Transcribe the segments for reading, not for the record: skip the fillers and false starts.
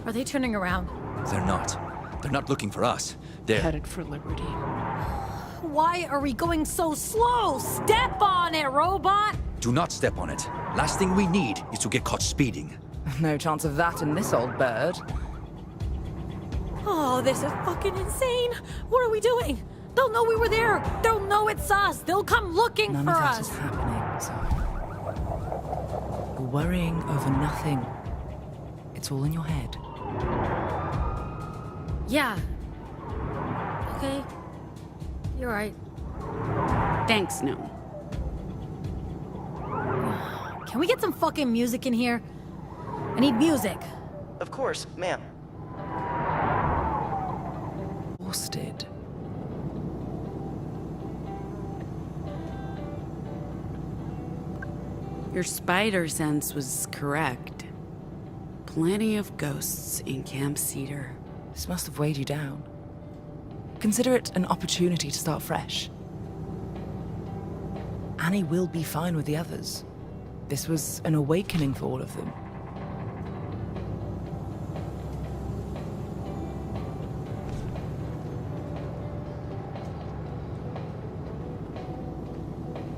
Are they turning around? They're not. They're not looking for us. They're... Headed for liberty. Why are we going so slow? Step on it, robot! Do not step on it. Last thing we need is to get caught speeding. No chance of that in this old bird. Oh, this is fucking insane. What are we doing? They'll know we were there. They'll know it's us. They'll come looking None for of that us. is happening, Zara. You're worrying over nothing. It's all in your head. Yeah. Okay. You're right. Thanks, no. Can we get some fucking music in here? I need music. Of course, ma'am. Exhausted. Your spider sense was correct. Plenty of ghosts in Camp Cedar. This must have weighed you down. Consider it an opportunity to start fresh. Annie will be fine with the others. This was an awakening for all of them.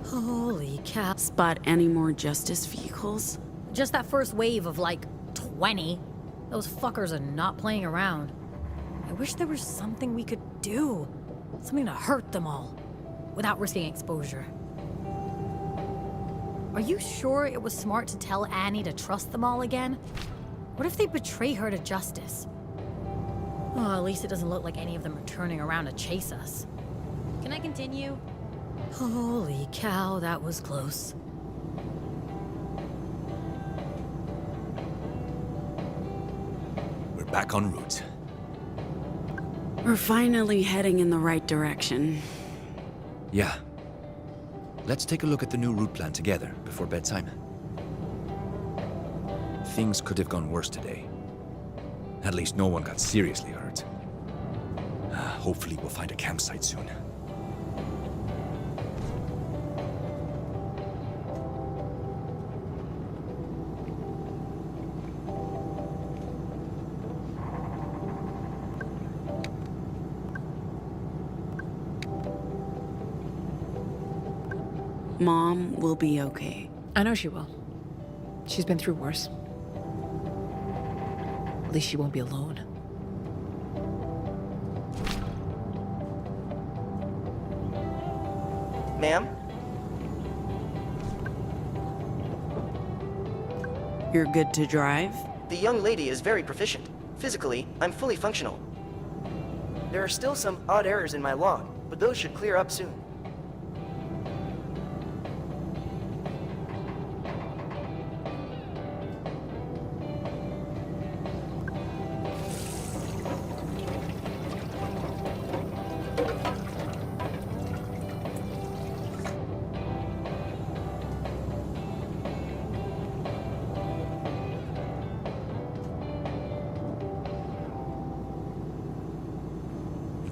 Holy cow. Spot any more justice vehicles? Just that first wave of like 20. Those fuckers are not playing around. I wish there was something we could do. Something to hurt them all. Without risking exposure. Are you sure it was smart to tell Annie to trust them all again? What if they betray her to justice? Oh, at least it doesn't look like any of them are turning around to chase us. Can I continue? Holy cow, that was close. We're back en route. We're finally heading in the right direction. Yeah. Let's take a look at the new route plan together before bedtime. Things could have gone worse today. At least no one got seriously hurt. Hopefully we'll find a campsite soon. Mom will be okay. I know she will. She's been through worse. At least she won't be alone. Ma'am? You're good to drive? The young lady is very proficient. Physically, I'm fully functional. There are still some odd errors in my log, but those should clear up soon.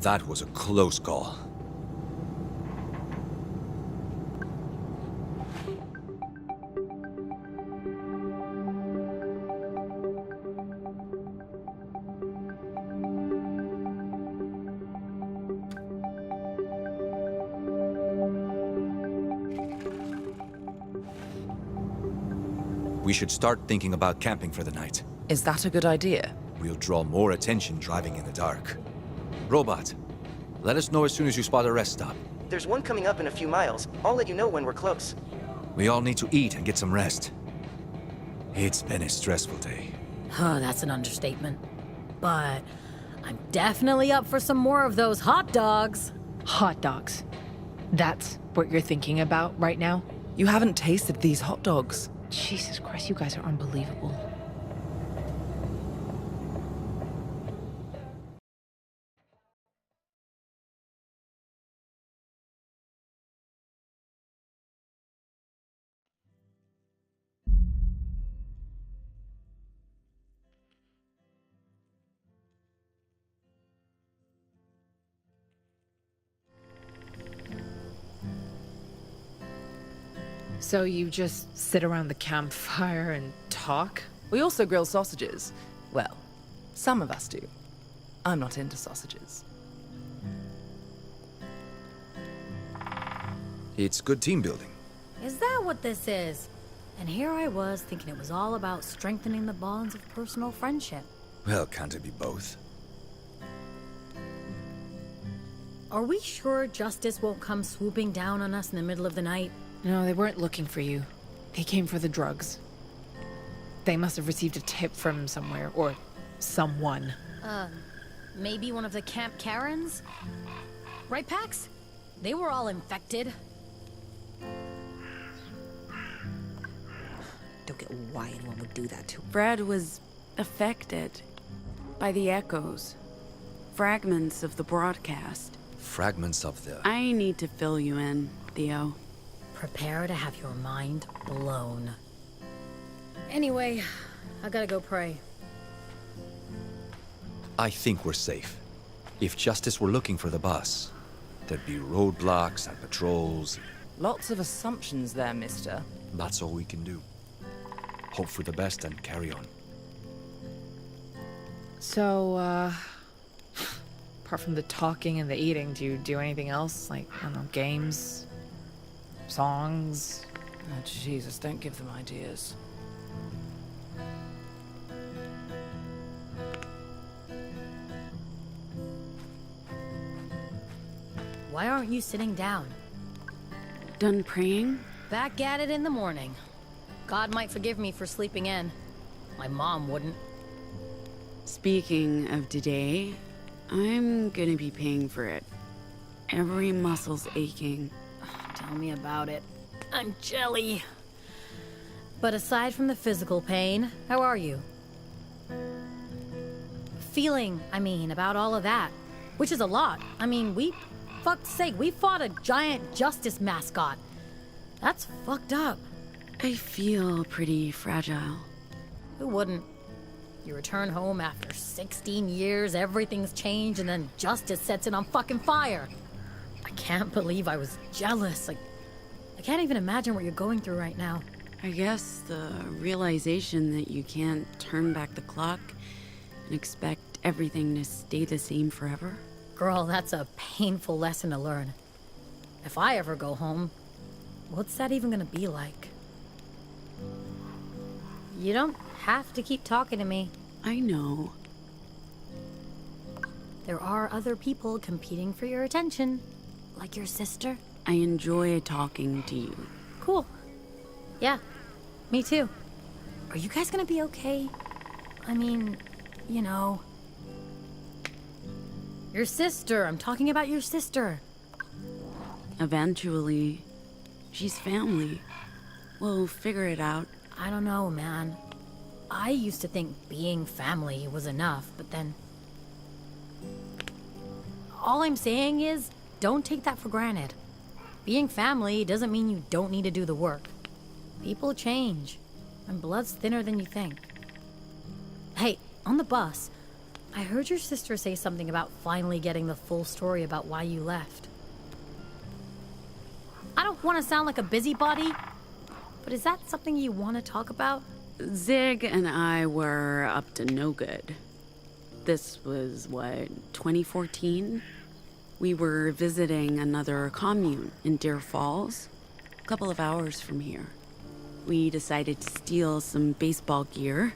That was a close call. We should start thinking about camping for the night. Is that a good idea? We'll draw more attention driving in the dark. Robot, let us know as soon as you spot a rest stop. There's one coming up in a few miles. I'll let you know when we're close. We all need to eat and get some rest. It's been a stressful day. Oh, that's an understatement. But I'm definitely up for some more of those hot dogs. Hot dogs. That's what you're thinking about right now? You haven't tasted these hot dogs. Jesus Christ, you guys are unbelievable. So you just sit around the campfire and talk? We also grill sausages. Well, Some of us do. I'm not into sausages. It's good team building. Is that what this is? And here I was thinking it was all about strengthening the bonds of personal friendship. Well, can't it be both? Are we sure Justice won't come swooping down on us in the middle of the night? No, they weren't looking for you. They came for the drugs. They must have received a tip from somewhere, or someone. Maybe one of the Camp Karens? Right, Pax? They were all infected. Don't get why anyone would do that to Fred was affected by the echoes, fragments of the broadcast. Fragments of the... I need to fill you in, Theo. Prepare to have your mind blown. Anyway, I gotta go pray. I think we're safe. If Justice were looking for the bus, there'd be roadblocks and patrols. Lots of assumptions there, mister. That's all we can do. Hope for the best and carry on. So, apart from the talking and the eating, do you do anything else? Like, I don't know, games? Songs? Oh, Jesus, don't give them ideas. Why aren't you sitting down? Done praying? Back at it in the morning. God might forgive me for sleeping in. My mom wouldn't. Speaking of today, I'm gonna be paying for it. Every muscle's aching. Tell me about it. I'm jelly. But aside from the physical pain, how are you? Feeling, about all of that. Which is a lot. Fuck's sake, we fought a giant Justice mascot. That's fucked up. I feel pretty fragile. Who wouldn't? You return home after 16 years, everything's changed, and then Justice sets it on fucking fire. I can't believe I was jealous. I can't even imagine what you're going through right now. I guess the realization that you can't turn back the clock and expect everything to stay the same forever. Girl, that's a painful lesson to learn. If I ever go home, what's that even gonna be like? You don't have to keep talking to me. I know. There are other people competing for your attention, like your sister. I enjoy talking to you. Cool. Yeah, me too. Are you guys gonna be okay? You know. Your sister, I'm talking about your sister. Eventually, she's family. We'll figure it out. I don't know, man. I used to think being family was enough, but then... All I'm saying is, don't take that for granted. Being family doesn't mean you don't need to do the work. People change, and blood's thinner than you think. Hey, on the bus, I heard your sister say something about finally getting the full story about why you left. I don't want to sound like a busybody, but is that something you want to talk about? Zig and I were up to no good. This was, 2014? We were visiting another commune in Deer Falls, a couple of hours from here. We decided to steal some baseball gear,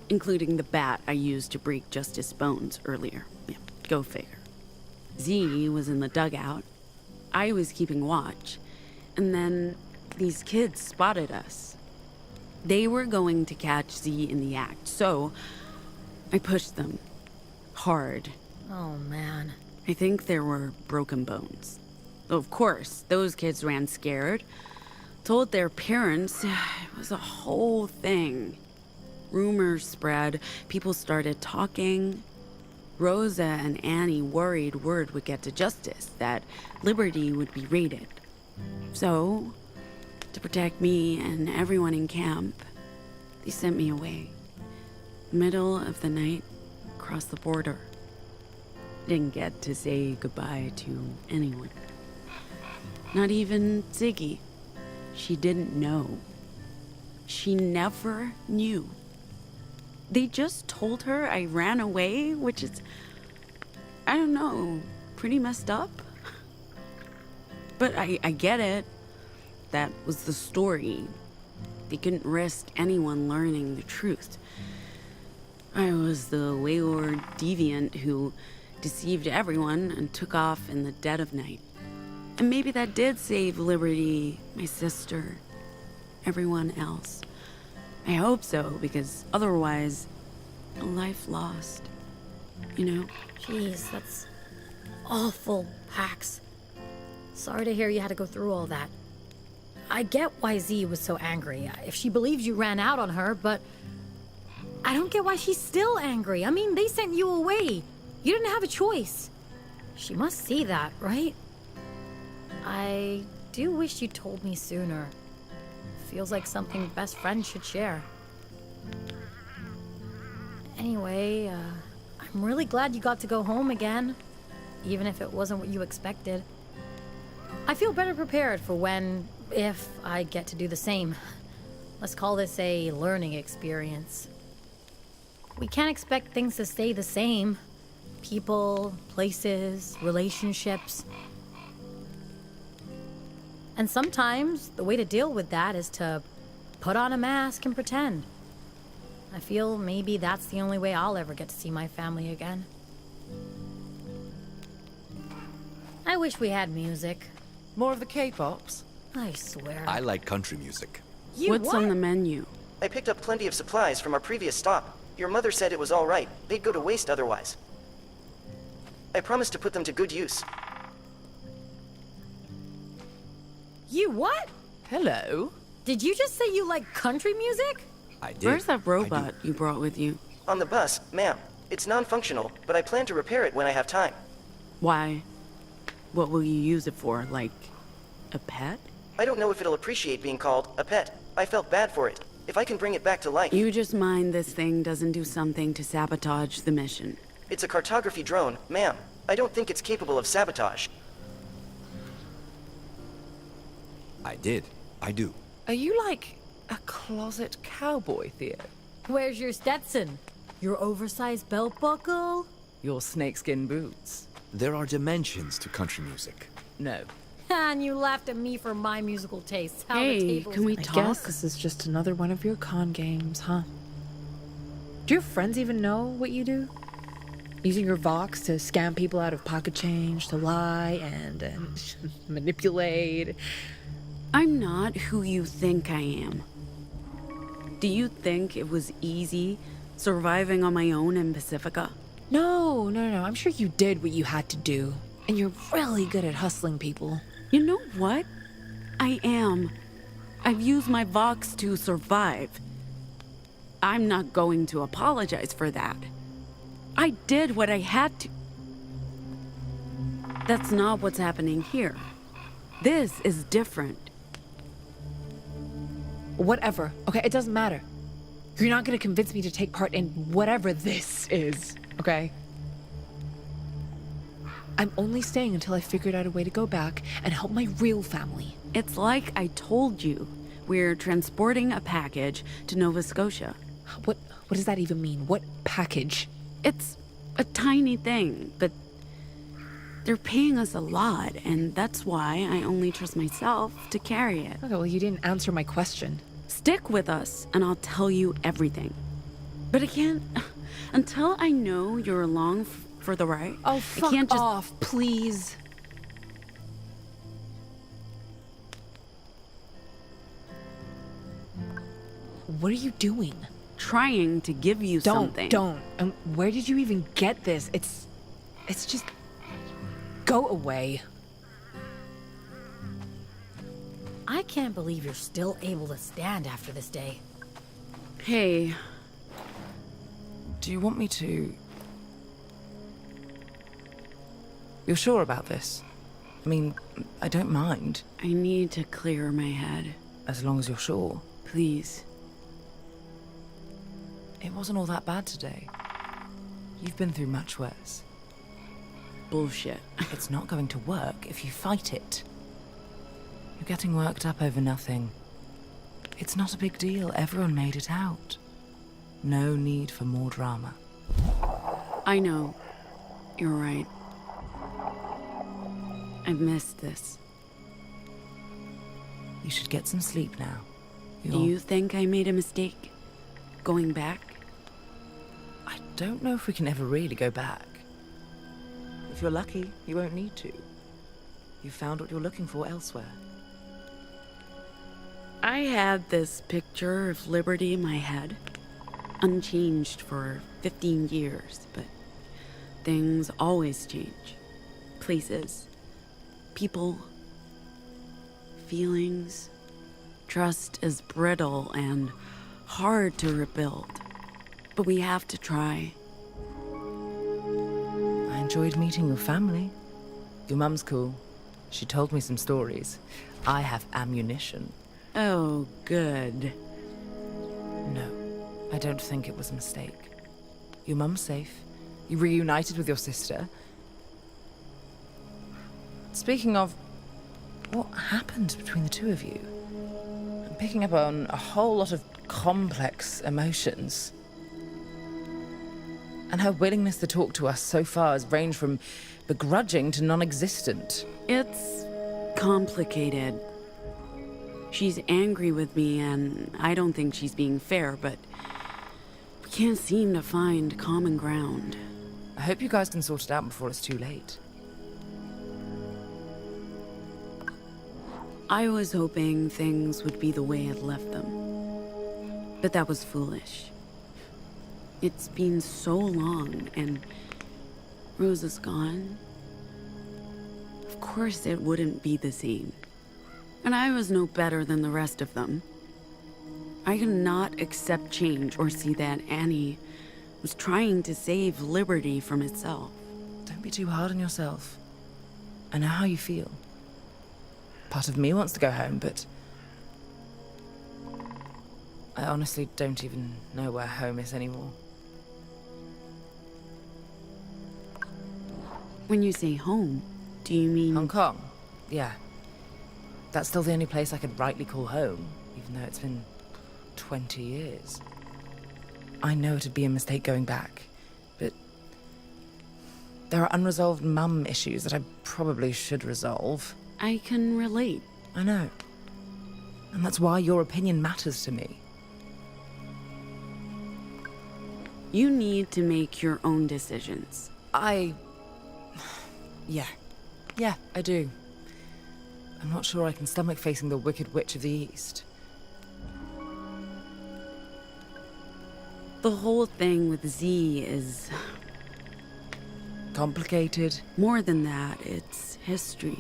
including the bat I used to break Justice's bones earlier. Yeah, go figure. Z was in the dugout. I was keeping watch. And then these kids spotted us. They were going to catch Z in the act, so I pushed them. Hard. Oh, man. I think there were broken bones. Of course, those kids ran scared. Told their parents. It was a whole thing. Rumors spread. People started talking. Rosa and Annie worried word would get to Justice, that Liberty would be raided. So, to protect me and everyone in camp, they sent me away. Middle of the night, across the border. Didn't get to say goodbye to anyone. Not even Ziggy. She didn't know. She never knew. They just told her I ran away, which is, I don't know, pretty messed up. But I get it. That was the story. They couldn't risk anyone learning the truth. I was the wayward deviant who deceived everyone and took off in the dead of night. And maybe that did save Liberty, my sister, everyone else. I hope so, because otherwise, a life lost. You know? Jeez, that's awful, Pax. Sorry to hear you had to go through all that. I get why Z was so angry, if she believes you ran out on her, but I don't get why she's still angry. I mean, they sent you away. You didn't have a choice. She must see that, right? I do wish you told me sooner. Feels like something best friends should share. Anyway, I'm really glad you got to go home again, even if it wasn't what you expected. I feel better prepared for when, if I get to do the same. Let's call this a learning experience. We can't expect things to stay the same. People, places, relationships. And sometimes the way to deal with that is to put on a mask and pretend. I feel maybe that's the only way I'll ever get to see my family again. I wish we had music. More of the K-pops? I swear. I like country music. What's on the menu? I picked up plenty of supplies from our previous stop. Your mother said it was all right. They'd go to waste otherwise. I promised to put them to good use. You what? Hello? Did you just say you like country music? I did. Where's that I robot do. you brought with you? On the bus, ma'am. It's non-functional, but I plan to repair it when I have time. Why? What will you use it for? Like, a pet? I don't know if it'll appreciate being called a pet. I felt bad for it. If I can bring it back to life... You just mind this thing doesn't do something to sabotage the mission. It's a cartography drone, ma'am. I don't think it's capable of sabotage. I did. I do. Are you like a closet cowboy, Theo? Where's your Stetson? Your oversized belt buckle? Your snakeskin boots? There are dimensions to country music. No. And you laughed at me for my musical tastes. How the Hey, tables- can we I talk? guess this is just another one of your con games, huh? Do your friends even know what you do? Using your Vox to scam people out of pocket change, to lie and manipulate. I'm not who you think I am. Do you think it was easy surviving on my own in Pacifica? No. I'm sure you did what you had to do. And you're really good at hustling people. You know what? I am. I've used my Vox to survive. I'm not going to apologize for that. I did what I had to. That's not what's happening here. This is different. Whatever. Okay, it doesn't matter. You're not gonna convince me to take part in whatever this is, okay? I'm only staying until I figured out a way to go back and help my real family. It's like I told you. We're transporting a package to Nova Scotia. What does that even mean? What package? It's a tiny thing, but they're paying us a lot, and that's why I only trust myself to carry it. Okay, well, you didn't answer my question. Stick with us, and I'll tell you everything. But I can't... Until I know you're along for the ride, Oh, I fuck can't just... off, please. What are you doing? Trying to give you something. Don't. Where did you even get this? It's just... Go away. I can't believe you're still able to stand after this day. Hey, Do you want me to... You're sure about this? I mean, I don't mind, I need to clear my head. as long as you're sure. Please. It wasn't all that bad today. You've been through much worse. Bullshit. It's not going to work if you fight it. You're getting worked up over nothing. It's not a big deal. Everyone made it out. No need for more drama. I know. You're right. I've missed this. You should get some sleep now. Do you think I made a mistake? Going back? I don't know if we can ever really go back. If you're lucky, you won't need to. You found what you're looking for elsewhere. I had this picture of liberty in my head, unchanged for 15 years, but things always change. Places, people, feelings. Trust is brittle and hard to rebuild, but we have to try. I enjoyed meeting your family. Your mum's cool. She told me some stories. I have ammunition. Oh, good. No, I don't think it was a mistake. Your mum's safe. You reunited with your sister. Speaking of, what happened between the two of you? I'm picking up on a whole lot of complex emotions. And her willingness to talk to us so far has ranged from begrudging to non-existent. It's complicated. She's angry with me, and I don't think she's being fair, but we can't seem to find common ground. I hope you guys can sort it out before it's too late. I was hoping things would be the way I'd left them, but that was foolish. It's been so long, and Rose is gone. Of course it wouldn't be the same. And I was no better than the rest of them. I could not accept change or see that Annie was trying to save liberty from itself. Don't be too hard on yourself. I know how you feel. Part of me wants to go home, but I honestly don't even know where home is anymore. When you say home, do you mean... Hong Kong? Yeah. That's still the only place I could rightly call home, even though it's been 20 years. I know it'd be a mistake going back, but there are unresolved mum issues that I probably should resolve. I can relate. I know. And that's why your opinion matters to me. You need to make your own decisions. Yeah, I do. I'm not sure I can stomach facing the Wicked Witch of the East. The whole thing with Z is... complicated. more than that, it's history.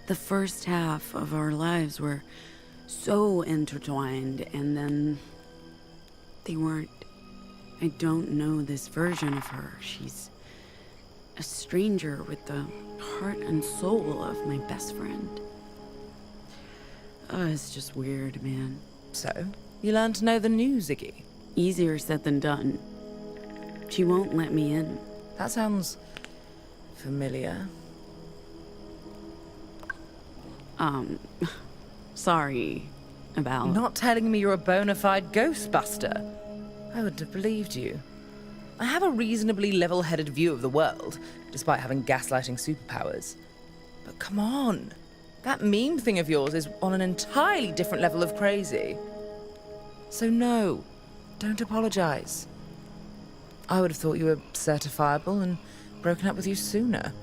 The first half of our lives were so intertwined, and then they weren't. I don't know this version of her. She's a stranger with the heart and soul of my best friend. It's just weird, man. So, you learned to know the new Ziggy. Easier said than done. She won't let me in. That sounds familiar. Sorry about... Not telling me you're a bona fide ghostbuster. I wouldn't have believed you. I have a reasonably level-headed view of the world, despite having gaslighting superpowers. But come on. That meme thing of yours is on an entirely different level of crazy. So no, don't apologize. I would have thought you were certifiable and broken up with you sooner.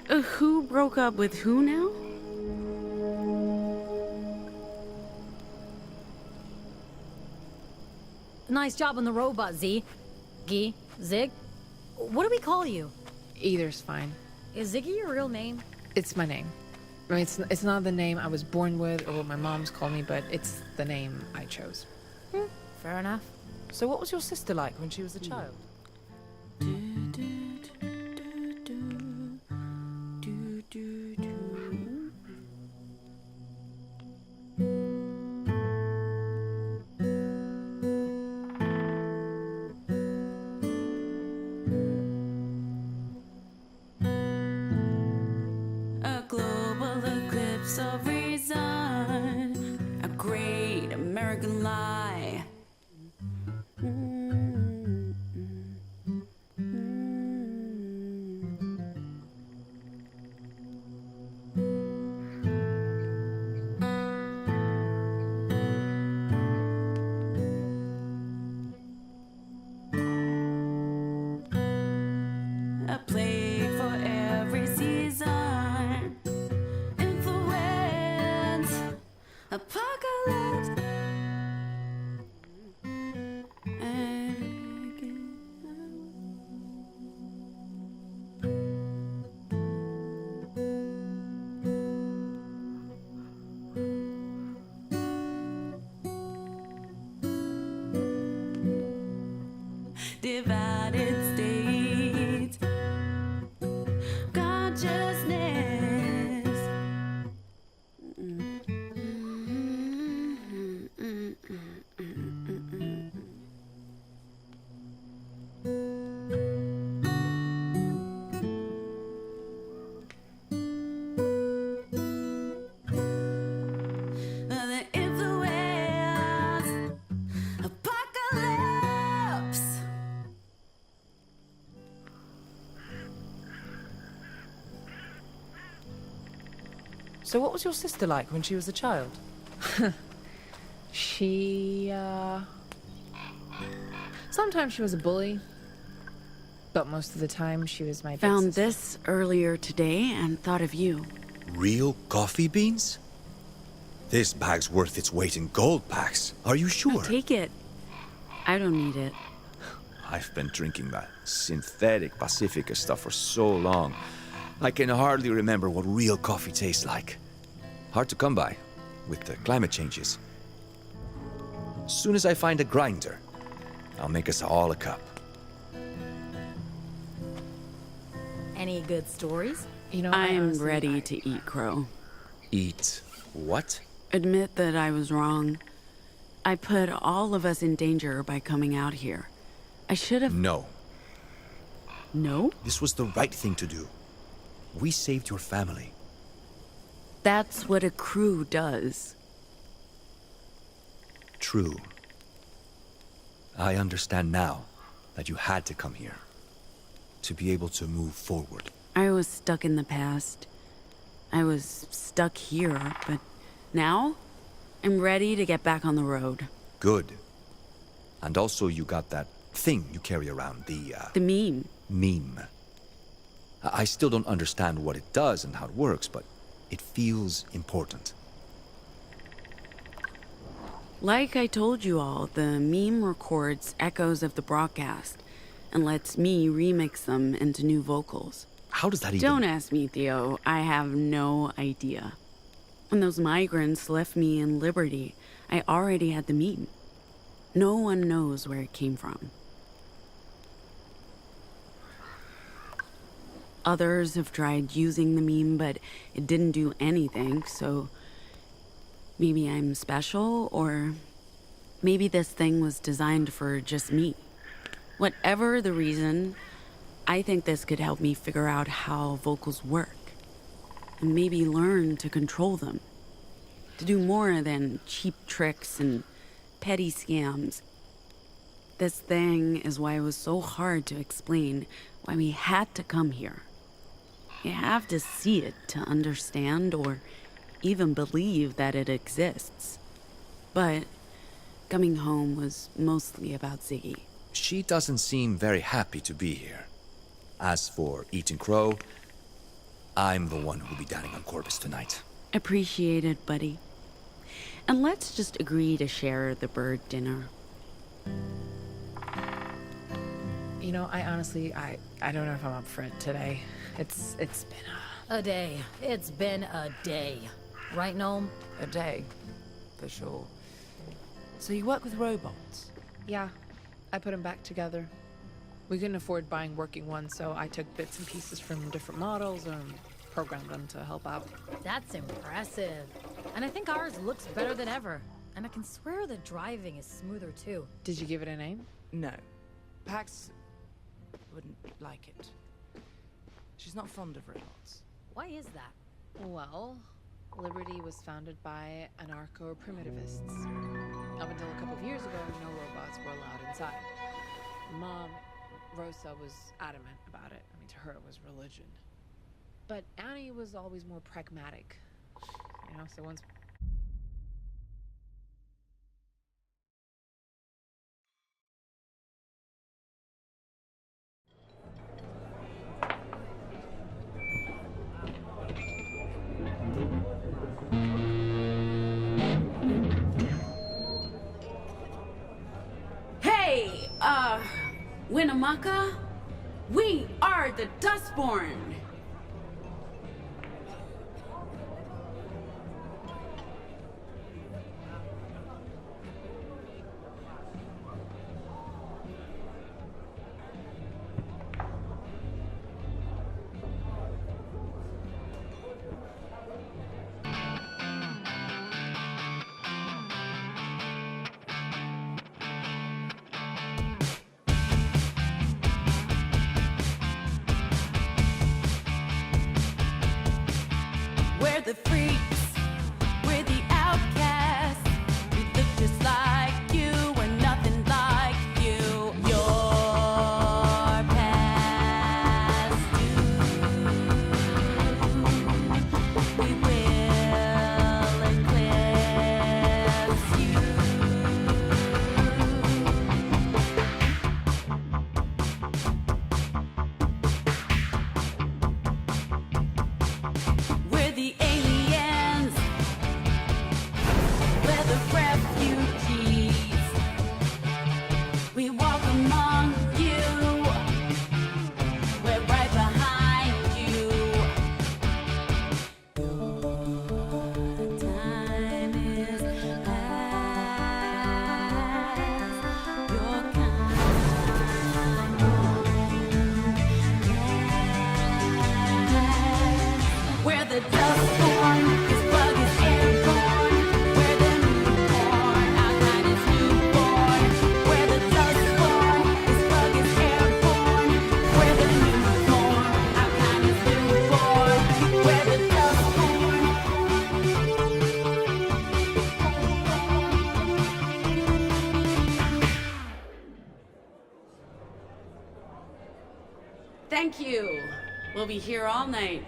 Who broke up with who now? Nice job on the robot, Z. Gee, Zig? What do we call you? Either's fine. Is Ziggy your real name? It's my name. I mean, it's not the name I was born with or what my mom's called me, but it's the name I chose. Fair enough. So what was your sister like when she was a child? A global eclipse American lie. A plague for every season. Influence. Apocalypse. Divided states. Consciousness. The influence. Apocalypse. So what was your sister like when she was a child? She, sometimes she was a bully, but most of the time she was my big Found sister. this earlier today and thought of you. Real coffee beans? This bag's worth its weight in gold, Pax. Are you sure? Take it. I don't need it. I've been drinking that synthetic Pacifica stuff for so long. I can hardly remember what real coffee tastes like. Hard to come by, with the climate changes. As soon as I find a grinder, I'll make us all a cup. Any good stories? You know, I I'm honestly- ready to eat crow. Eat what? Admit that I was wrong. I put all of us in danger by coming out here. I should have... No. No? This was the right thing to do. We saved your family. That's what a crew does. True. I understand now that you had to come here. To be able to move forward. I was stuck in the past. I was stuck here, but now I'm ready to get back on the road. Good. And also you got that thing you carry around, the The meme. I still don't understand what it does and how it works, but it feels important. Like I told you all, the meme records echoes of the broadcast and lets me remix them into new vocals. How does that even... Don't ask me, Theo. I have no idea. When those migrants left me in Liberty, I already had the meme. No one knows where it came from. Others have tried using the meme, but it didn't do anything, so maybe I'm special, or maybe this thing was designed for just me. Whatever the reason, I think this could help me figure out how vocals work, and maybe learn to control them. To do more than cheap tricks and petty scams. This thing is why it was so hard to explain why we had to come here. You have to see it to understand or even believe that it exists. But coming home was mostly about Ziggy. She doesn't seem very happy to be here. As for eating crow, I'm the one who'll be dining on Corvus tonight. Appreciate it, buddy. And let's just agree to share the bird dinner. You know, I honestly, I don't know if I'm up for it today. It's been A day. It's been a day. Right, Noam? A day, for sure. So you work with robots? Yeah, I put them back together. We couldn't afford buying working ones, so I took bits and pieces from different models and programmed them to help out. That's impressive. And I think ours looks better than ever. And I can swear the driving is smoother too. Did you give it a name? No. Pax wouldn't like it. She's not fond of robots. Why is that? Well, Liberty was founded by anarcho-primitivists. Up until a couple of years ago, no robots were allowed inside. Mom, Rosa, was adamant about it. I mean, to her, it was religion. But Annie was always more pragmatic. You know, so once... Hey, Winnemucca? We are the Dustborn! We're the freaks, we're the outcasts. We look just like you, we're nothing like you. Your past due. We will eclipse you. We're the aliens. We're the refugees. We walk among you. We're right behind you. Your time is past. Your kind won't last. We're the Dustborn. This bug is airborne. We're the newborn. Our kind is newborn. We're the Dustborn. This bug is airborne. We're the newborn. Our kind is newborn. We're the Dustborn. Thank you. We'll be here all night.